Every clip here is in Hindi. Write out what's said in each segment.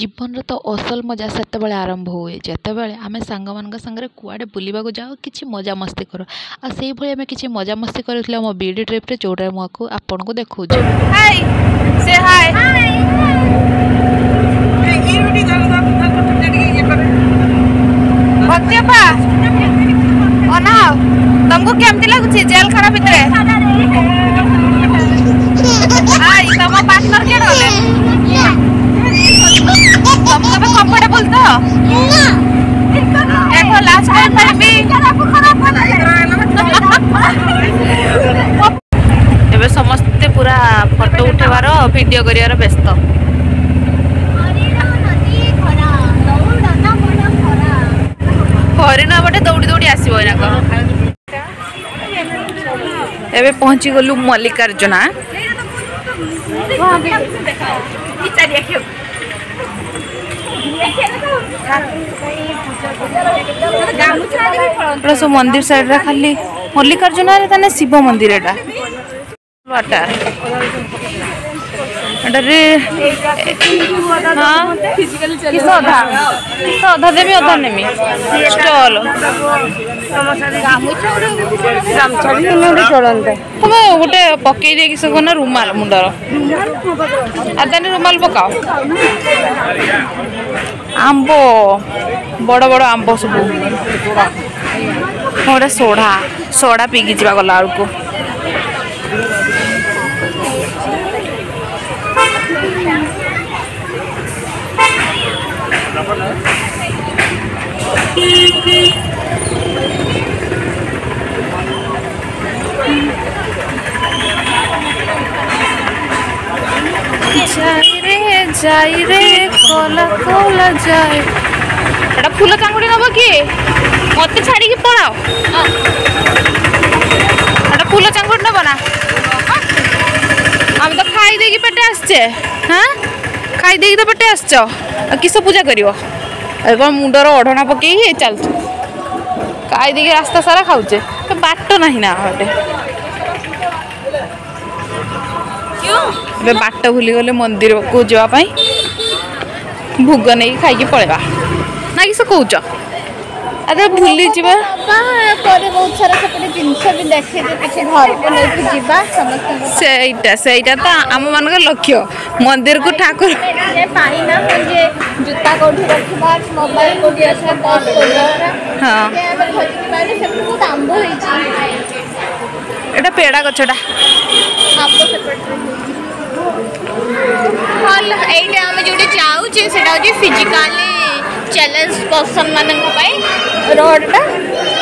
जीवन तो असल मजा से आरंभ हुए जितेबाला आम सांग मान सांगे कुआडे बुलवाक जाओ कि मजा मस्ती कर से आम कि मजा मस्ती कर मो बीडी ट्रिप्रे जोटा मुझे आपन को देखा तुमको केमती लगुच जेल खाना भितर तुम पार्टनर के गले तुमको भी कंफर्टेबल तो देखो लास्ट टाइम भी एबे समस्ते पूरा फोटो उठेबार वीडियो करियार व्यस्त हरिण बटे दौड़ी दौड़ी आसो एबे पहुंची गलु मल्लिकार्जुना सब मंदिर साइड रे खाली मल्लिकार्जुना रे तने शिव मंदिर एटा अधा देवी अधा नेमी स्टॉल तुम गोटे पकई दे सब ना रुमाल मुंडर आदानी रुमाल पकाओ आंब बड़ बड़ आंब सब गोटे सोढ़ा सोढ़ा पीकी जा गला को जाई रे कोला कोला जाए एटा फूल चांगुड़ी नब किए मत छाड़ी की पलाओ एटा फूल चांगुड़ी नब ना हम तो खाई देगी पेटे आसचे हाँ खाई देगी तो पेटे आसच किस पूजा करियो कौन मुंडर ओढ़ना पकई चल खाई देगी रास्ता सारा खाऊचे तो बाट नहीं ना हटे बाट भूली गले मंदिर को जावाई भोग नहीं खाई पड़ेगा ना कि कौच अरे भूली जा बहुत सारा सेपटे जिनस भी देखे किसी घर को लेके जीवा समस्त सेटा तो आम मान लक्ष्य मंदिर को ठाकुर पाइना जे जूता कोठी रखबा मोबाइल कोठी अच्छा बस कोठी हां बहुत आंब होई एटा पेड़ा गछटा आपको सेपटे हल एटा हम जोटे जाऊ जे सेटा हो फिजिकली चैलेंज पर्सन मानन पाई रोडटा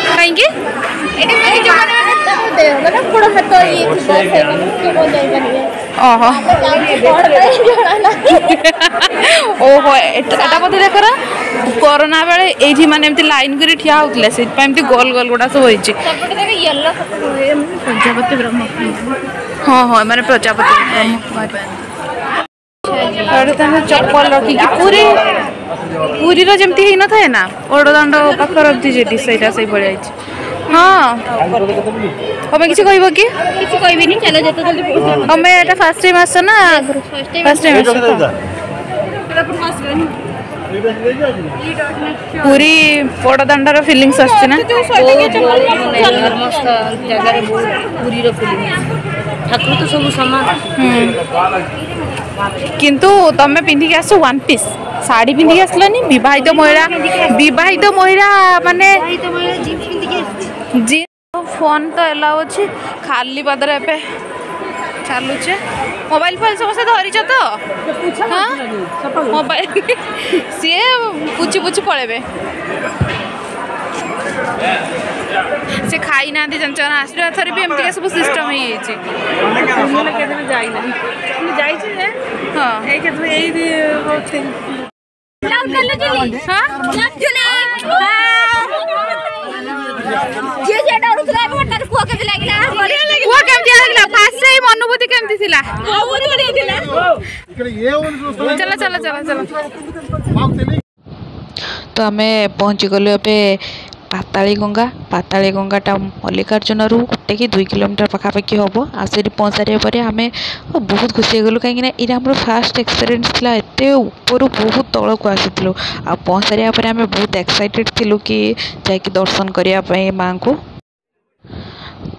काई के एटा मेरी जो माने दे माने पुरो हाथ ये थिबो से के बोल जाई परिए ओहो ओहो एटा पते देखरा कोरोना बेले एठी माने एमती लाइन करी ठिया होतले से एमती गोल गोल गोटा सब होइची सेपटे देख येलो प्रजापति ब्रह्म हां हां माने प्रजापति ब्रह्म कुमारी चप्पल रखी पूरी पूरी जमती ही न थाए ना ओडदांड पाखर रखती जेटी सेटा से पड़े हाँ हमें किसी कहबो कि किसी कहबिनी चलो जते जल्दी हमें एटा फर्स्ट टाइम आस ना फर्स्ट टाइम पूरी बड़दांडार फिलिंग्स आछे ना मस्त जगह पूरी रो फिलिंग ठाकुर तो सब समान किंतु तमे पिंधि के आसो वन पीस साड़ी पिंधि आसलनी विवाहित महिला माने जी फोन तो एलाउ अछि खाली पादर एपे चालुचे मोबाइल फोन समस्त धरी छ तो हां मोबाइल सी पुची पुची पळेबे से खाई ना जंचन आसरा थरी भी एमती सब सिस्टम ही छी हमने केदे जाई ना जाई छी रे हां ए के तो एई बहुत लाउड कर लो जल्दी हां जल्दी जे जे डरू थला भटर कुआ के लागिला बढ़िया लागिला कुआ केमती लागिला फास्ट से अनुभूति केमती थिला बहुत बढ़िया थिला इकडे ये ओन चलो चलो तो आम पहुँची गलु ए पाताली गंगाटा मल्लिकार्जुन गोटे कि 2 किलोमीटर पखापाखि हम आठ पहुँचारे आम बहुत खुशी गलु कहीं ये आम फास्ट एक्सपीरियंस था एत ऊपर बहुत तल को आसलु आ पहुँचारे आम बहुत एक्साइटेड थिलु कि जाकि दर्शन करने माँ को।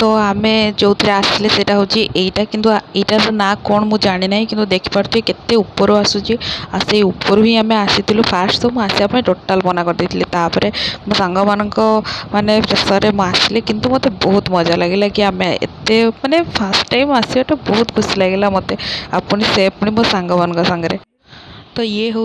तो आम जो आसले से यहाँ किंतु यहाँ ना कौन मुझे जानी ना कि देखिपे केते ऊपर आसूसी से ऊपर ही आम आसी फास्ट तो मुझे टोटाल मना कर देती मो सांग माने प्रेसर मुझे किंतु मत बहुत मजा लगे कि आम एत माने फास्ट टाइम आसवाटा बहुत खुशी लगे मत आपनी से पुणी मो सांग मान सांगे। तो ये हूँ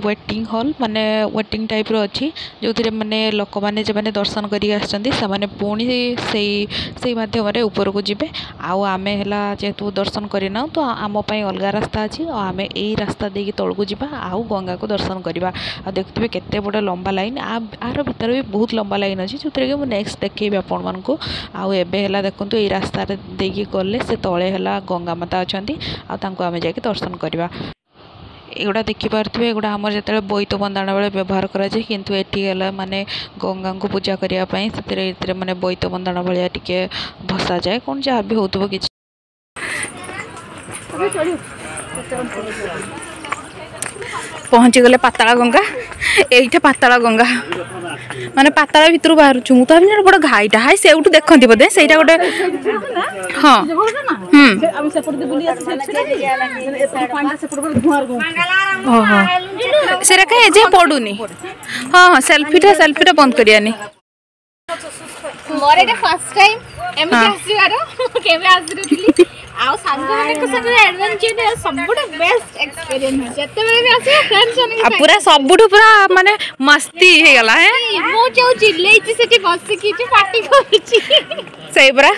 वेटिंग हॉल माने वेटिंग टाइप रो अच्छी जो थे माने लोक मैंने जो मैंने दर्शन कर पुणी से माध्यम ऊपर को जीवे आम है जेहेतु दर्शन करना तो आम अलग रास्ता अच्छी आम यही रास्ता देकी तौल को जीवा आउ गंगा को दर्शन करवा देखते केते बड़ लंबा लाइन आर भीतर भी बहुत लंबा लाइन अच्छी जो कि मुझे नेक्स्ट देखी आपण मानक आए देखूँ ये रास्ता देकी गले से तले है गंगा माता अच्छा आम जाकि दर्शन करवा। एगुड़ा देखिपे एगुड़ा आम जो बोईत बंदाण बेले व्यवहार कराए किंतु ये माने गंगा को पूजा करने माने बोईत बंदाण भाया टिके भसा जाए कौन जहाँ भी हो कि पहुँची गले पाताला गंगा एठे पाताला गंगा माने पाताला भितर बाहर चुँ तो बड़ा घाईटा हाई से देखती बोधे से गोटे हाँ से कहे पड़ूनी हाँ सेल्फीटा बंद करियानी मोर एटा फर्स्ट टाइम एमती आसीबार केबे आसीरथि आ सांग माने संग एडवेंचर सबुठ बेस्ट एक्सपीरियंस जते बेले भी आसी फ्रेंड्स सन पूरा सबुठ पूरा माने मस्ती हे गला है मो जो चिल्लै छि सेठी बस की छि पार्टी करछि सही पूरा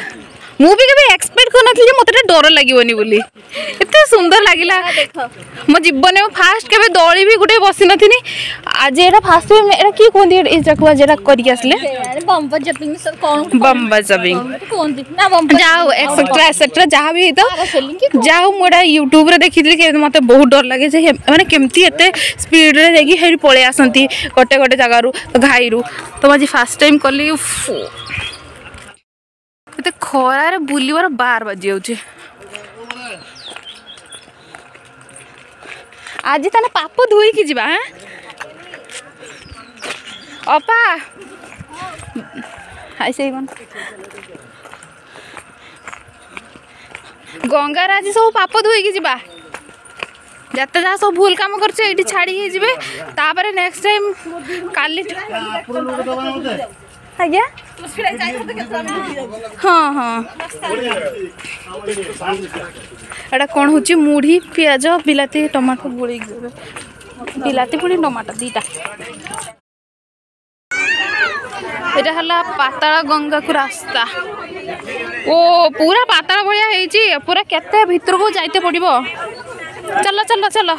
मु भी कभी एक्सपेक्ट कर नथि मते डर लागिवनी बोली एते सुंदर लागिला मो जीवन में फास्ट केबे दौड़ी भी गुटे बसी नथिनी आज एटा फास्ट टाइम एटा की कोंदी ए जकवा जेटा करी आसले बम्पर जंपिंग सर कौन बम्पर जंपिंग कोंदी ना बम्पर जाओ एक्सेट्रा जहाँ भी तो जाओ मोड़ा यूट्यूब रे देखिथि के मते बहुत डर लागे जे माने केमती एते स्पीड रे जाकी हेरी पळे आसंती गोटे गोटे जगह रु घाई रु तो आज फास्ट टाइम कली एते खरारे बुलिवार 12 बजे जाउछे आज ताने पाप धोई की जीवा हैं अपा हाय से कोन गंगार आज सब पाप धोई की जीवा जते जा सब भूल काम करछे एठी छाड़ी हे जीवे तापर नेक्स्ट टाइम काली आज्ञा हाँ हाँ एटा कौन हूँ मुढ़ी पियाज बिलाती टमाटो गोली बिलाती पुणी टमाटो दीटा एटा हला पाताला गंगा को रास्ता ओ पूरा पाताला भलिया हेची पूरा केते भीतर को जाइते पड़िबो चलो चलो चलो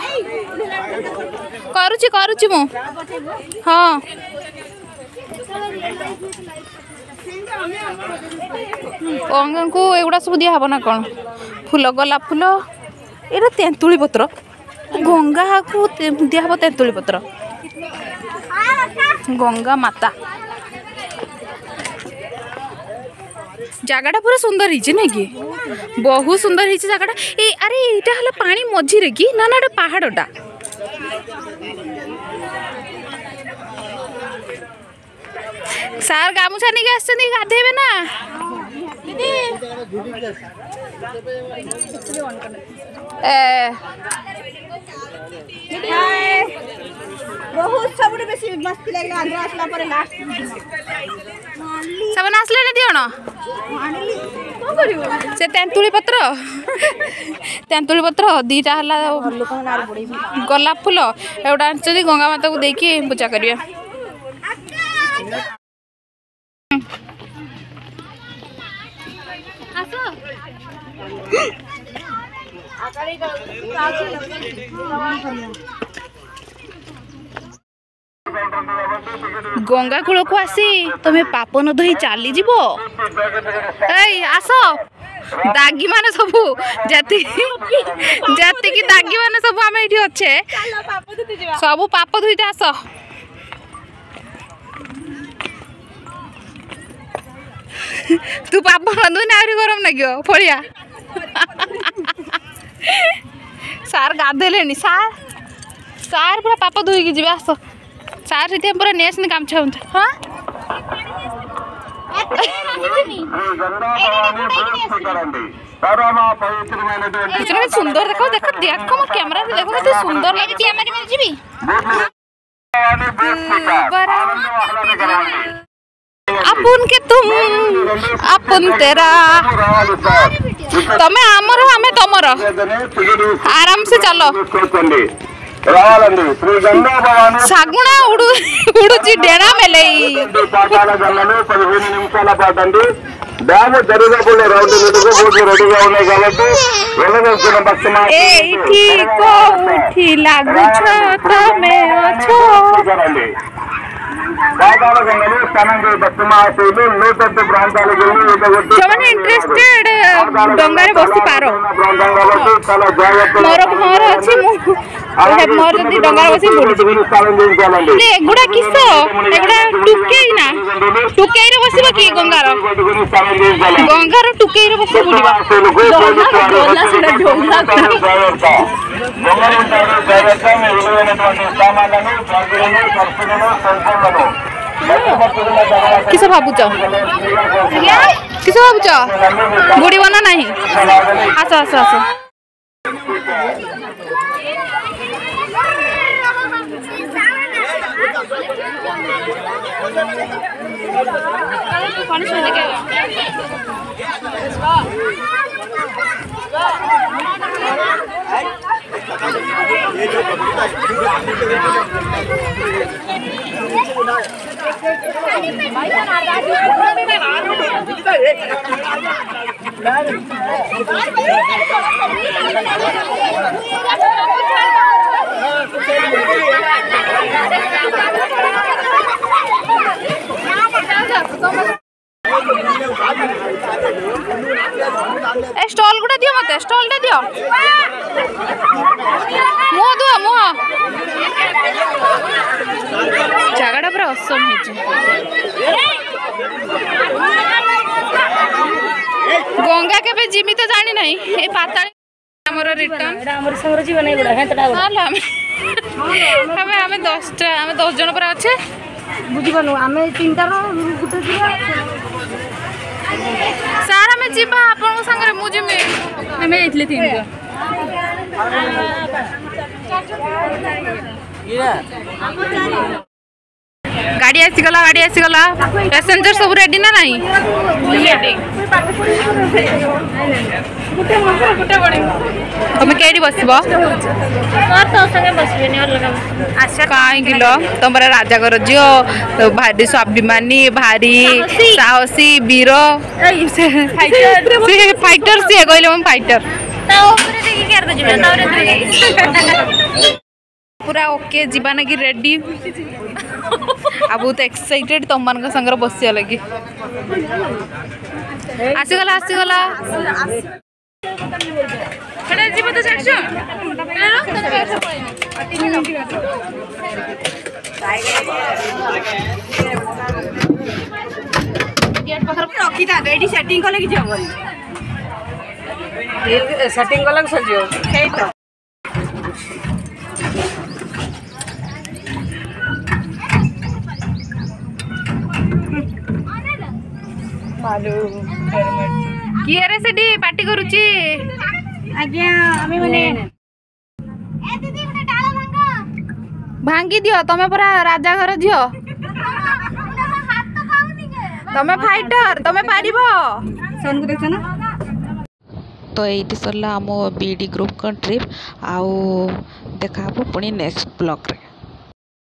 करूची मु हाँ गंगा को एगुड़ा सब दिया ना कौन फूल गला फूल ये तेंतुली पत्र गंगा को दिया तेंतुली पत्र गंगा माता जगटा पूरा सुंदर ही ना कि बहुत सुंदर ही जगटा ए अरे यहाँ हला पानी मझी रे कि ना ना पहाड़टा सार गामुछा नहीं आसछन गाधेबे ना बहुत सबुठ बेसी मस्ती लागला आंध्र आसला पर लास्ट सबन आसले ने दियोन को करियो से तेंतुली पत्र दीटा हला गोलाप फूल एटा आनछदी गंगा माता को देकी पूजा करिया गंगा कूल को आसी तुम्हें पाप न धोई चली जीव आस दागी माने सबू जाति की दागी माने सबू आम ये अच्छे सबू पाप धोईते आस तू पाप रांधुनी आहरी गरम लगे पड़िया सार गाधेले सार सार पूरा पाप धोईकी जी आस सार से पूरा नेस काम छा हाँ सुंदर देखो देखो देख मो कैमरा देखो केते सुंदर लागे कैमरा में जीबी अपन के तुम अपन तेरा तमे हमर हमें तमर आराम से चलो सागुणा उड़ुची डेरा मेले इंटरेस्टेड डंगारे बसी पार मोर घर अच्छी मोर जदि डंगार बसी बुड़ी एगुड़ा किस एगुड़ा टुकेई ना टुकेई रे बसिबो कि गंगार गंगार टुकेई रे बसी बुड़ीबा डोला सेडा डोला किस भाबुच किस भाबुच बुड़ी बना नहीं आस आस आस स्टॉल गुड़ा दियो मत स्टॉल टा दियो मुह दो मुह जगह पूरा असम गंगा के जिमी तो जानी नहीं ए पाताली हमर रिटर्न हमर संग जीवन नहीं गुड़ा हेतडा हमें हमें 10 जन पर अच्छे बुझिबनु हमें 3टा गुटे दिया सार हमें जीवा आपन संग रे मु जिमे हमें इतले 3 जन गाड़ी आसीगला पैसेंजर सब रेडी ना नहीं तुम कई बसब कहीं तुम राजागर झील भारी स्वाभिमानी भारी साहसी वीर फाइटर सी कहले हम फाइटर पूरा ओके जीवा ना कि रेडी आ बहुत एक्साइटेड तुम मान संग बसिया लगी आसीगला जीव तो रखी था सेटिंग कले कि सेटिंग कला सर किए रे सेडी पार्टी करूची आज्ञा आमे माने ए दीदी गुटे डाला भांगी दियो तमे परा राजा घर झियो तमे फाइटर तमे पारिबो सोन को देखछ ना तो ये सरला आम बीडी ग्रुप का ट्रिप आउ देखा पुणी नेक्स्ट ब्लॉग रे।